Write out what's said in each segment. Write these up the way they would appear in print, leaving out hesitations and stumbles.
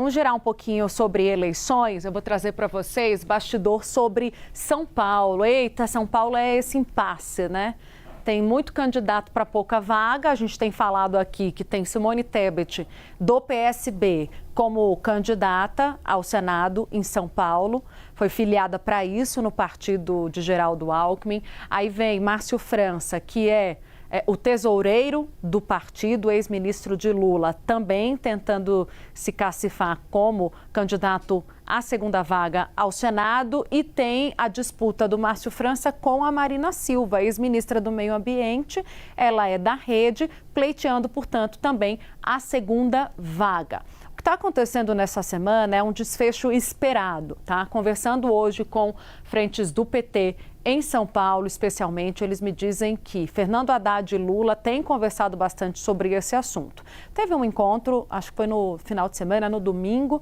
Vamos girar um pouquinho sobre eleições. Eu vou trazer para vocês bastidor sobre São Paulo. Eita, São Paulo é esse impasse, né? Tem muito candidato para pouca vaga. A gente tem falado aqui que tem Simone Tebet, do PSB, como candidata ao Senado em São Paulo. Foi filiada para isso no partido de Geraldo Alckmin. Aí vem Márcio França, que é o tesoureiro do partido, ex-ministro de Lula, também tentando se cacifar como candidato à segunda vaga ao Senado. E tem a disputa do Márcio França com a Marina Silva, ex-ministra do Meio Ambiente. Ela é da Rede, pleiteando, portanto, também a segunda vaga. O que está acontecendo nessa semana é um desfecho esperado, tá? Conversando hoje com frentes do PT em São Paulo, especialmente, eles me dizem que Fernando Haddad e Lula têm conversado bastante sobre esse assunto. Teve um encontro, acho que foi no final de semana, no domingo,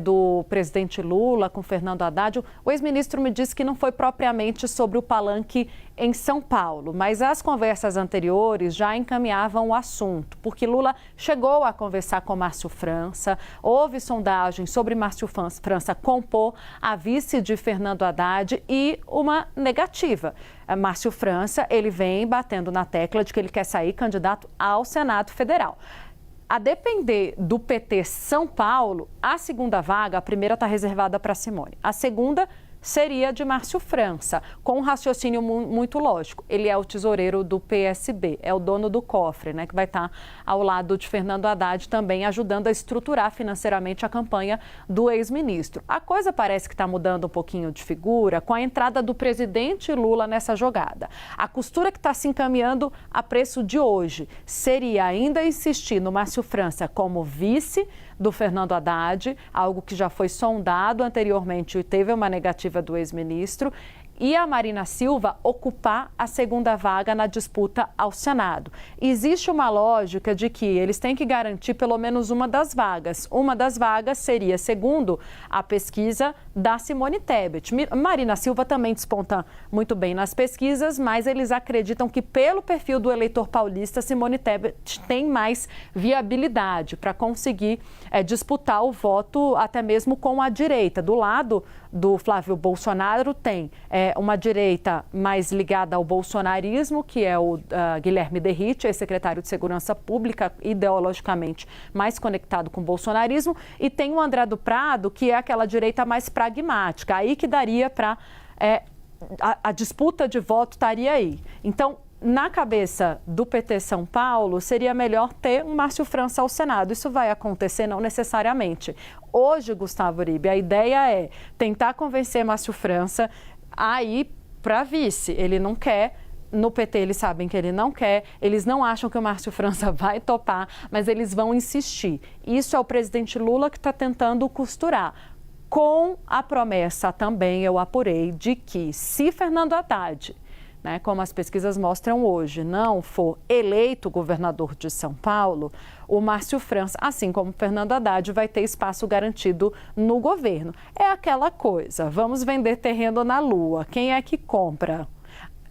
do presidente Lula com Fernando Haddad. O ex-ministro me disse que não foi propriamente sobre o palanque em São Paulo, mas as conversas anteriores já encaminhavam o assunto, porque Lula chegou a conversar com Márcio França, houve sondagem sobre Márcio França compor a vice de Fernando Haddad e uma negativa. Márcio França, ele vem batendo na tecla de que ele quer sair candidato ao Senado Federal. A depender do PT São Paulo, a segunda vaga, a primeira está reservada para Simone. A segunda seria de Márcio França, com um raciocínio muito lógico. Ele é o tesoureiro do PSB, é o dono do cofre, né, que vai estar ao lado de Fernando Haddad, também ajudando a estruturar financeiramente a campanha do ex-ministro. A coisa parece que está mudando um pouquinho de figura com a entrada do presidente Lula nessa jogada. A costura que está se encaminhando a preço de hoje seria ainda insistir no Márcio França como vice do Fernando Haddad, algo que já foi sondado anteriormente e teve uma negativa do ex-ministro, e a Marina Silva ocupar a segunda vaga na disputa ao Senado. Existe uma lógica de que eles têm que garantir pelo menos uma das vagas. Uma das vagas seria, segundo a pesquisa, da Simone Tebet. Marina Silva também desponta muito bem nas pesquisas, mas eles acreditam que pelo perfil do eleitor paulista, Simone Tebet tem mais viabilidade para conseguir disputar o voto até mesmo com a direita. Do lado do Flávio Bolsonaro tem uma direita mais ligada ao bolsonarismo, que é o Guilherme Derrite, ex-secretário de Segurança Pública, ideologicamente mais conectado com o bolsonarismo, e tem o André do Prado, que é aquela direita mais pragmática, aí que daria para... a disputa de voto estaria aí. Então, na cabeça do PT São Paulo, seria melhor ter um Márcio França ao Senado. Isso vai acontecer? Não necessariamente. Hoje, Gustavo Uribe, a ideia é tentar convencer Márcio França a ir para vice. Ele não quer. No PT eles sabem que ele não quer, eles não acham que o Márcio França vai topar, mas eles vão insistir. Isso é o presidente Lula que está tentando costurar. Com a promessa também, eu apurei, de que se Fernando Haddad, né, como as pesquisas mostram hoje, não for eleito governador de São Paulo, o Márcio França, assim como Fernando Haddad, vai ter espaço garantido no governo. É aquela coisa, vamos vender terreno na lua, quem é que compra?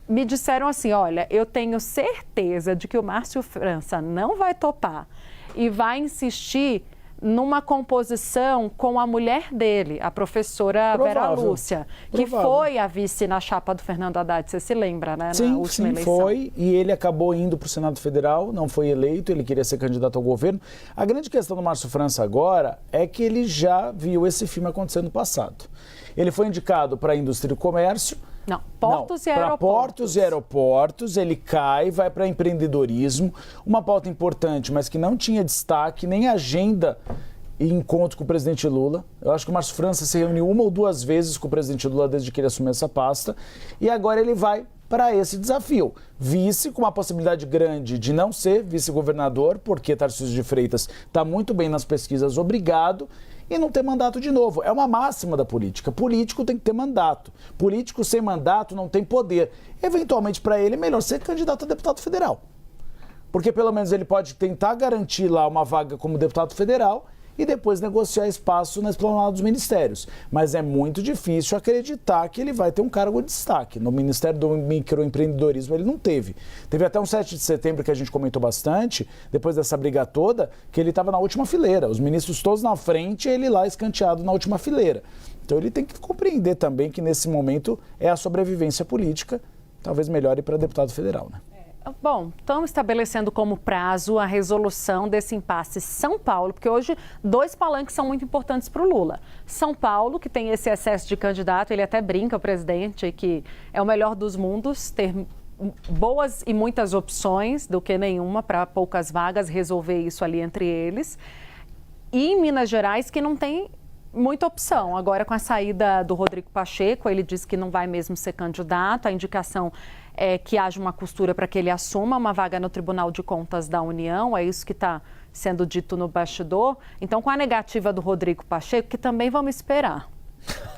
Me disseram assim, olha, eu tenho certeza de que o Márcio França não vai topar e vai insistir numa composição com a mulher dele, a professora Vera Lúcia, que foi a vice na chapa do Fernando Haddad, você se lembra, né? Na última eleição. Foi, e ele acabou indo para o Senado Federal, não foi eleito, ele queria ser candidato ao governo. A grande questão do Márcio França agora é que ele já viu esse filme acontecer no passado. Ele foi indicado para a indústria e comércio. Não, portos e aeroportos. Para portos e aeroportos, ele cai, vai para empreendedorismo, uma pauta importante, mas que não tinha destaque, nem agenda e encontro com o presidente Lula. Eu acho que o Márcio França se reuniu uma ou duas vezes com o presidente Lula desde que ele assumiu essa pasta, e agora ele vai para esse desafio. Vice, com uma possibilidade grande de não ser vice-governador, porque Tarcísio de Freitas está muito bem nas pesquisas, obrigado, e não ter mandato de novo. É uma máxima da política. Político tem que ter mandato. Político sem mandato não tem poder. Eventualmente, para ele, é melhor ser candidato a deputado federal. Porque, pelo menos, ele pode tentar garantir lá uma vaga como deputado federal e depois negociar espaço na esplanada dos ministérios. Mas é muito difícil acreditar que ele vai ter um cargo de destaque. No Ministério do Microempreendedorismo ele não teve. Teve até um 7 de setembro que a gente comentou bastante, depois dessa briga toda, que ele estava na última fileira. Os ministros todos na frente e ele lá escanteado na última fileira. Então ele tem que compreender também que nesse momento é a sobrevivência política, talvez melhore para deputado federal, né? Bom, estão estabelecendo como prazo a resolução desse impasse São Paulo, porque hoje 2 palanques são muito importantes para o Lula. São Paulo, que tem esse excesso de candidato, ele até brinca, o presidente, que é o melhor dos mundos, ter boas e muitas opções do que nenhuma para poucas vagas, resolver isso ali entre eles. E em Minas Gerais, que não tem muita opção. Agora, com a saída do Rodrigo Pacheco, ele disse que não vai mesmo ser candidato, a indicação é que haja uma costura para que ele assuma uma vaga no Tribunal de Contas da União, é isso que está sendo dito no bastidor. Então, com a negativa do Rodrigo Pacheco, que também vamos esperar,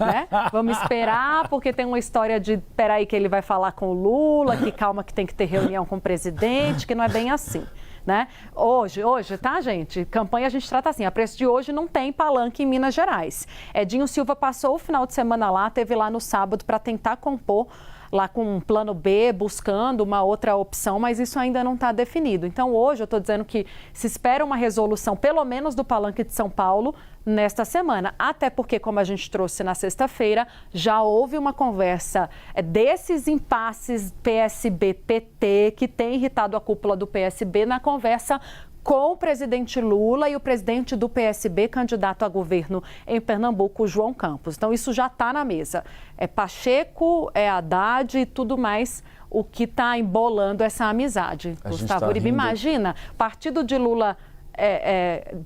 né? Vamos esperar, porque tem uma história de, peraí, que ele vai falar com o Lula, que calma que tem que ter reunião com o presidente, que não é bem assim, né? Hoje, tá, gente? Campanha a gente trata assim, a preço de hoje não tem palanque em Minas Gerais. Edinho Silva passou o final de semana lá, teve lá no sábado para tentar compor lá com um plano B, buscando uma outra opção, mas isso ainda não está definido. Então, hoje eu estou dizendo que se espera uma resolução, pelo menos do palanque de São Paulo, nesta semana. Até porque, como a gente trouxe na sexta-feira, já houve uma conversa desses impasses PSB-PT que tem irritado a cúpula do PSB na conversa com o presidente Lula e o presidente do PSB, candidato a governo em Pernambuco, João Campos. Então, isso já está na mesa. É Pacheco, é Haddad e tudo mais o que está embolando essa amizade. Gustavo Uribe, imagina, partido de Lula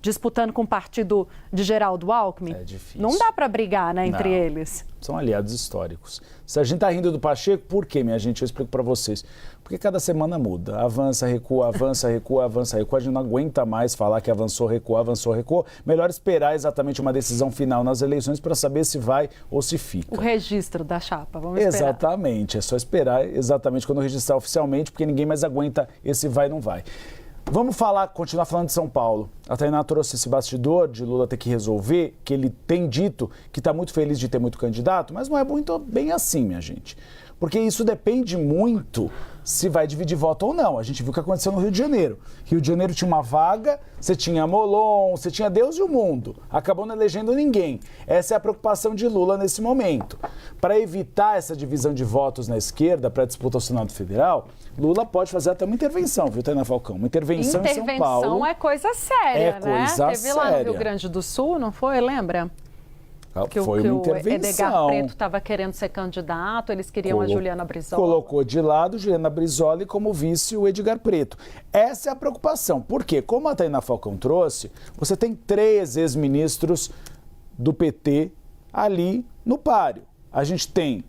disputando com o partido de Geraldo Alckmin. É difícil. Não dá para brigar, né, entre eles. São aliados históricos. Se a gente está rindo do Pacheco, por quê, minha gente? Eu explico para vocês. Porque cada semana muda. Avança, recua, avança, recua, avança, recua. A gente não aguenta mais falar que avançou, recuou, avançou, recuou. Melhor esperar exatamente uma decisão final nas eleições para saber se vai ou se fica. O registro da chapa, vamos esperar. Exatamente. É só esperar exatamente quando registrar oficialmente, porque ninguém mais aguenta esse vai ou não vai. Vamos continuar falando de São Paulo. A Tainá trouxe esse bastidor de Lula ter que resolver, que ele tem dito que está muito feliz de ter muito candidato, mas não é muito bem assim, minha gente. Porque isso depende muito se vai dividir voto ou não. A gente viu o que aconteceu no Rio de Janeiro. Rio de Janeiro tinha uma vaga, você tinha Molon, você tinha Deus e o mundo. Acabou não elegendo ninguém. Essa é a preocupação de Lula nesse momento. Para evitar essa divisão de votos na esquerda para a disputa ao Senado Federal, Lula pode fazer até uma intervenção, viu, Tainá Falcão? Uma intervenção em São Paulo. Intervenção é coisa séria, né? Coisa Teve lá no Rio Grande do Sul, não foi? Lembra? Foi uma intervenção. O Edgar Preto estava querendo ser candidato, eles queriam a Juliana Brizola. Colocou de lado Juliana Brizola e como vice o Edgar Preto. Essa é a preocupação. Por quê? Como a Tainá Falcão trouxe, você tem 3 ex-ministros do PT ali no páreo. A gente tem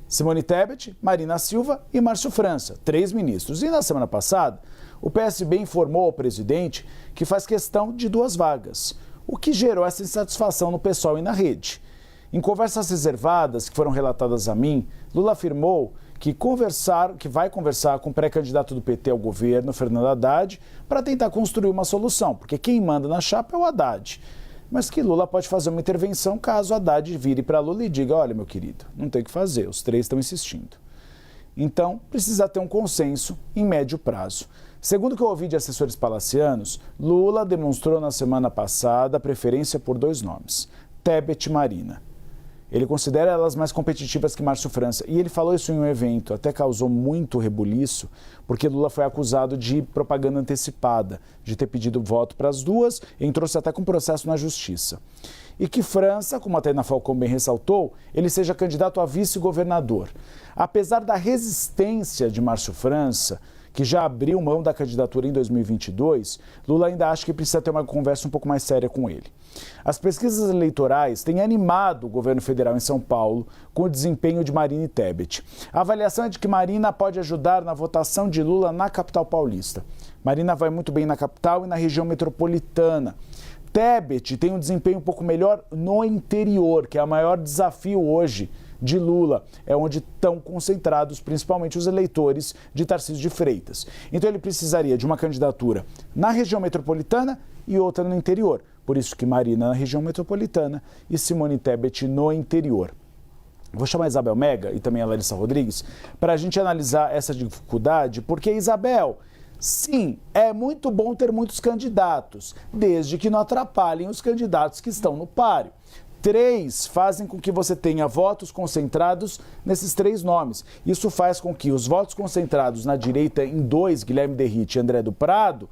Simone Tebet, Marina Silva e Márcio França, 3 ministros. E na semana passada, o PSB informou ao presidente que faz questão de 2 vagas, o que gerou essa insatisfação no pessoal e na rede. Em conversas reservadas que foram relatadas a mim, Lula afirmou que vai conversar com o pré-candidato do PT ao governo, Fernando Haddad, para tentar construir uma solução, porque quem manda na chapa é o Haddad. Mas que Lula pode fazer uma intervenção caso Haddad vire para Lula e diga, olha, meu querido, não tem o que fazer, os 3 estão insistindo. Então, precisa ter um consenso em médio prazo. Segundo o que eu ouvi de assessores palacianos, Lula demonstrou na semana passada a preferência por 2 nomes, Tebet e Marina. Ele considera elas mais competitivas que Márcio França. E ele falou isso em um evento, até causou muito rebuliço, porque Lula foi acusado de propaganda antecipada, de ter pedido voto para as 2 e entrou-se até com processo na justiça. E que França, como a Tainá Falcão bem ressaltou, ele seja candidato a vice-governador. Apesar da resistência de Márcio França, que já abriu mão da candidatura em 2022, Lula ainda acha que precisa ter uma conversa um pouco mais séria com ele. As pesquisas eleitorais têm animado o governo federal em São Paulo com o desempenho de Marina e Tebet. A avaliação é de que Marina pode ajudar na votação de Lula na capital paulista. Marina vai muito bem na capital e na região metropolitana. Tebet tem um desempenho um pouco melhor no interior, que é o maior desafio hoje de Lula, é onde estão concentrados principalmente os eleitores de Tarcísio de Freitas. Então ele precisaria de uma candidatura na região metropolitana e outra no interior. Por isso que Marina na região metropolitana e Simone Tebet no interior. Vou chamar a Isabel Mega e também a Larissa Rodrigues para a gente analisar essa dificuldade, porque, Isabel, sim, é muito bom ter muitos candidatos, desde que não atrapalhem os candidatos que estão no páreo. 3 fazem com que você tenha votos concentrados nesses 3 nomes. Isso faz com que os votos concentrados na direita em 2, Guilherme Derrite e André do Prado,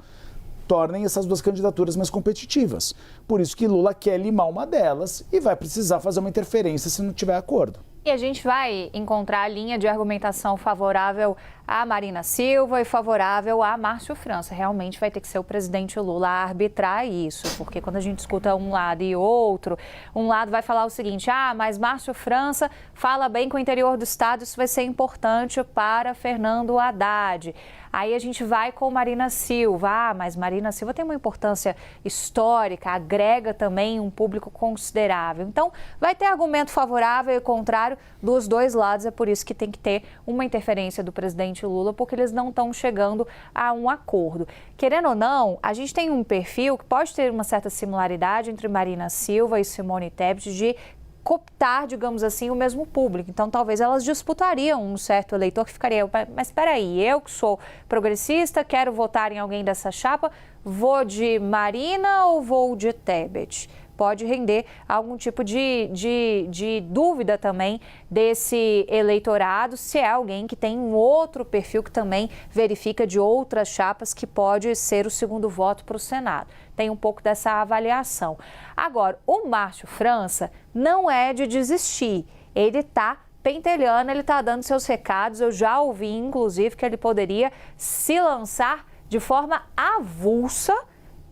tornem essas 2 candidaturas mais competitivas. Por isso que Lula quer limar uma delas e vai precisar fazer uma interferência se não tiver acordo. E a gente vai encontrar a linha de argumentação favorável a Marina Silva e favorável a Márcio França. Realmente vai ter que ser o presidente Lula a arbitrar isso, porque quando a gente escuta um lado e outro, um lado vai falar o seguinte: mas Márcio França fala bem com o interior do estado, isso vai ser importante para Fernando Haddad. Aí a gente vai com Marina Silva, mas Marina Silva tem uma importância histórica, agrega também um público considerável. Então, vai ter argumento favorável e contrário dos 2 lados, é por isso que tem que ter uma interferência do presidente Lula, porque eles não estão chegando a um acordo. Querendo ou não, a gente tem um perfil que pode ter uma certa similaridade entre Marina Silva e Simone Tebet de cooptar, digamos assim, o mesmo público. Então, talvez elas disputariam um certo eleitor que ficaria, mas espera aí, eu que sou progressista, quero votar em alguém dessa chapa, vou de Marina ou vou de Tebet? Pode render algum tipo de dúvida também desse eleitorado, se é alguém que tem um outro perfil que também verifica de outras chapas que pode ser o segundo voto para o Senado. Tem um pouco dessa avaliação. Agora, o Márcio França não é de desistir, ele está pentelhando, ele está dando seus recados, eu já ouvi inclusive que ele poderia se lançar de forma avulsa,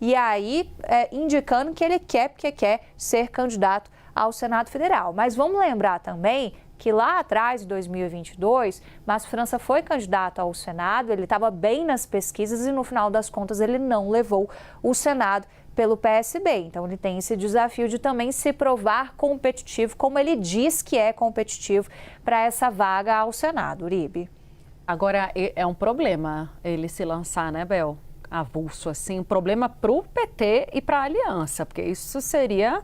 e aí, indicando que ele quer, porque quer ser candidato ao Senado Federal. Mas vamos lembrar também que lá atrás, em 2022, Márcio França foi candidato ao Senado, ele estava bem nas pesquisas e no final das contas ele não levou o Senado pelo PSB. Então ele tem esse desafio de também se provar competitivo, como ele diz que é competitivo para essa vaga ao Senado, Uribe. Agora, é um problema ele se lançar, né, Bel? Avulso, assim, um problema para o PT e para a aliança, porque isso seria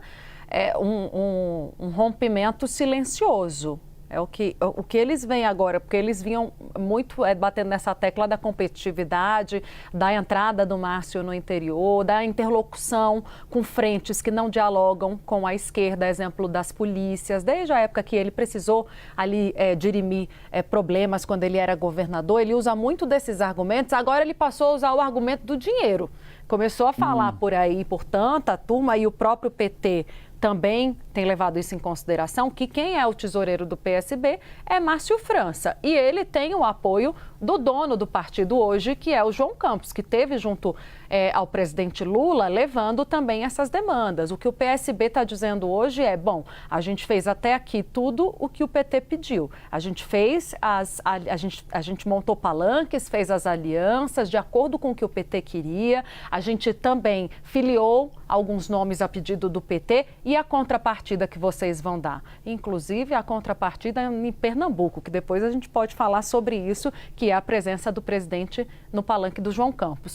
um rompimento silencioso. É o que eles veem agora, porque eles vinham muito batendo nessa tecla da competitividade, da entrada do Márcio no interior, da interlocução com frentes que não dialogam com a esquerda, exemplo das polícias, desde a época que ele precisou ali dirimir problemas quando ele era governador, ele usa muito desses argumentos, agora ele passou a usar o argumento do dinheiro. Começou a falar por aí, por tanta turma, e o próprio PT também tem levado isso em consideração, que quem é o tesoureiro do PSB é Márcio França. E ele tem o apoio do dono do partido hoje, que é o João Campos, que teve junto ao presidente Lula, levando também essas demandas. O que o PSB está dizendo hoje é, bom, a gente fez até aqui tudo o que o PT pediu. A gente fez, a gente montou palanques, fez as alianças de acordo com o que o PT queria. A gente também filiou alguns nomes a pedido do PT e a contrapartida que vocês vão dar. Inclusive a contrapartida em Pernambuco, que depois a gente pode falar sobre isso, que é a presença do presidente no palanque do João Campos.